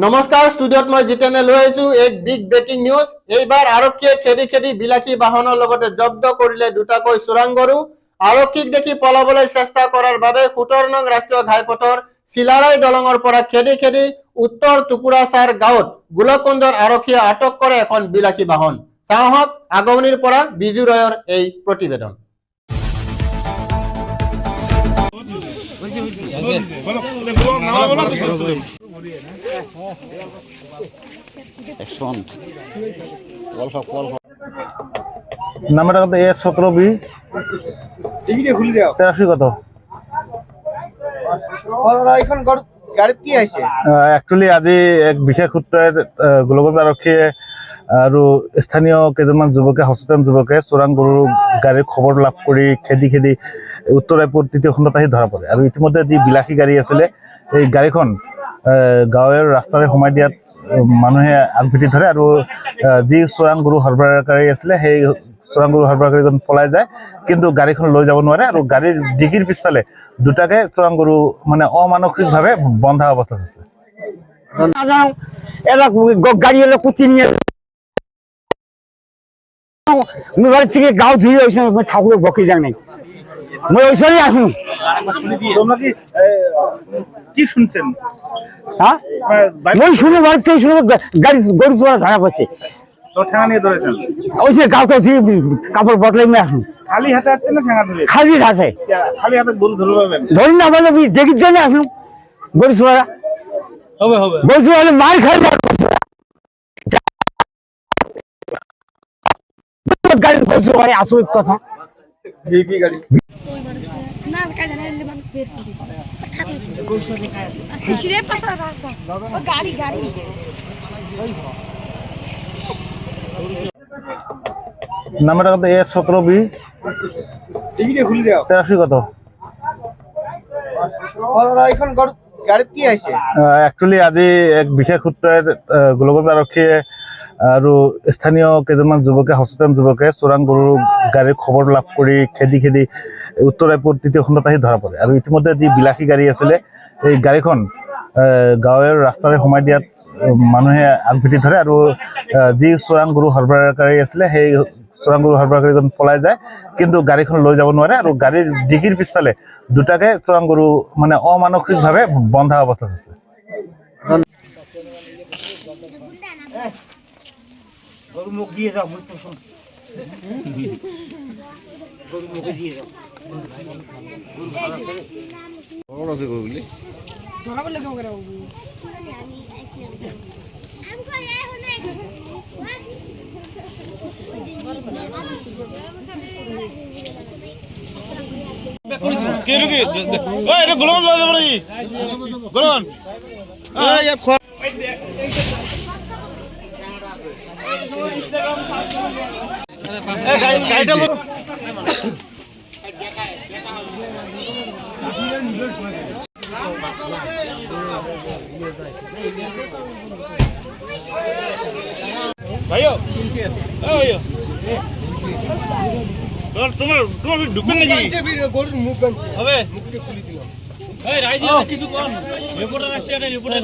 নমস্কাৰ ষ্টুডিঅ'ত মই জিতেনে লৈ আহিছো এক বিগ ব্ৰেকিং নিউজ। এইবাৰ আৰক্ষীয়ে খেদি খেদি বিলাসী বাহনৰ লগতে জব্দ কৰিলে দুটাকৈ চোৰাং গৰু। আৰক্ষীক দেখি পলাবলৈ চেষ্টা কৰাৰ বাবে 17 নং ৰাষ্ট্ৰীয় ঘাইপথৰ চিলাৰাই দলঙৰ পৰা খেদি খেদি উত্তৰ টুকুৰাচাৰ গাঁৱত গোলককুঞ্জৰ আৰক্ষীয়ে আটক কৰে এখন বিলাসী বাহন। চাওঁহক আগমনিৰ পৰা বিজু ৰয়ৰ এই প্ৰতিবেদন। নাম্বারটা কত? A17B 83 কত? একচুয়ালি আজি এক বিশেষ সূত্ৰে গোলকগঞ্জ আৰক্ষীয়ে আৰু স্থানীয় কেইজনমান যুৱকে সচেতন যুৱকে চোৰাং গৰু গাড়ীৰ খবৰ লাভ কৰি খেদি খেদি উত্তৰ ৰায়পুৰ তৃতীয় খণ্ডত আহি ধৰা পৰে। আৰু ইতিমধ্যে যি বিলাসী গাড়ী আছিলে এই গাড়ীখন গাঁৱৰ ৰাস্তাৰে সোমাই দিয়াত মানুহে আগভিটি ধৰে আৰু যি চোৰাং গৰু সৰবৰাহকাৰী আছিলে সেই চোৰাং গৰু সৰবৰাহকাৰীজন পলাই যায়, কিন্তু গাড়ীখন লৈ যাব নোৱাৰে আৰু গাড়ীৰ ডিকিৰ পিছফালে দুটাকে চোৰাং গৰু মানে অমানসিকভাৱে বন্ধা অৱস্থাত আছে। গাড়ি এলো কুচি নিয়ে বাড়ি থেকে গাঁও ধুয়ে ওই সময় ঠাকুরের বকি যাক নাই মই ওই সময় আসুন। তোমরা কি শুনছেন? হ্যাঁ মই শুনে বাড়ি থেকে শুনে গাড়ি গরু চোরা ধরা পড়ছে, তো ঠেঙা নিয়ে ধরেছেন? ওই সে গাঁও তো কাপড় বদলাই নিয়ে আসুন। খালি হাতে আসছেন না ঠেঙা ধরে? খালি আছে, খালি হাতে গরু ধরে পাবেন? ধরি না বলে দেখির জন্য আসুন। গরু চোরা হবে হবে গরু চোরা হলে মার খাই গাড়ি গরু চোরা আসল কথা। ভিপি গাড়ি না কাজ না এলে মানুষ বের করে গোসল লেখা আছে সিরে পাসা রাখো গাড়ি গাড়ি নাম্বারটা কত? A17B 83 কত? একচুয়ালি আজি এক বিশেষ সূত্ৰে গোলকগঞ্জ আৰক্ষীয়ে আৰু স্থানীয় কেইজনমান যুৱকে সচেতন যুৱকে চোৰাং গৰু গাড়ীৰ খবৰ লাভ কৰি খেদি খেদি উত্তৰ ৰায়পুৰ তৃতীয় খণ্ডত আহি ধৰা পৰে। আৰু ইতিমধ্যে যি বিলাসী গাড়ী আছিলে এই গাড়ীখন গাঁৱৰ ৰাস্তাৰে সোমাই দিয়াত মানুহে আগভিটি ধৰে আৰু যি চোৰাং গৰু সৰবৰাহকাৰী আছিলে সেই চোৰাং গৰু সৰবৰাহকাৰীজন পলাই যায়, কিন্তু গাড়ীখন লৈ যাব নোৱাৰে আৰু গাড়ীৰ ডিকিৰ পিছফালে দুটাকে চোৰাং গৰু মানে অমানসিকভাৱে বন্ধা অৱস্থাত আছে। গরু মুখ দিয়ে যাও, মুখ শোন গরু মুখে দিয়ে যাও। বড় আছে গরুগুলি ধরা বলে কেমন করে কে রুকি ওই এটা গোলন লয়ে যাব নাকি গোলন এই ইয়াত খোয়া গাড়িটা ভাইও তিনটে আছে। ভাইও তোমার তোমার ঢুকবেন নাকি? গরুর মুখ হবে মুখটা খুলে দিলাম। এই রাইজ কিছু কর রিপোর্টার আছে, এটা রিপোর্টার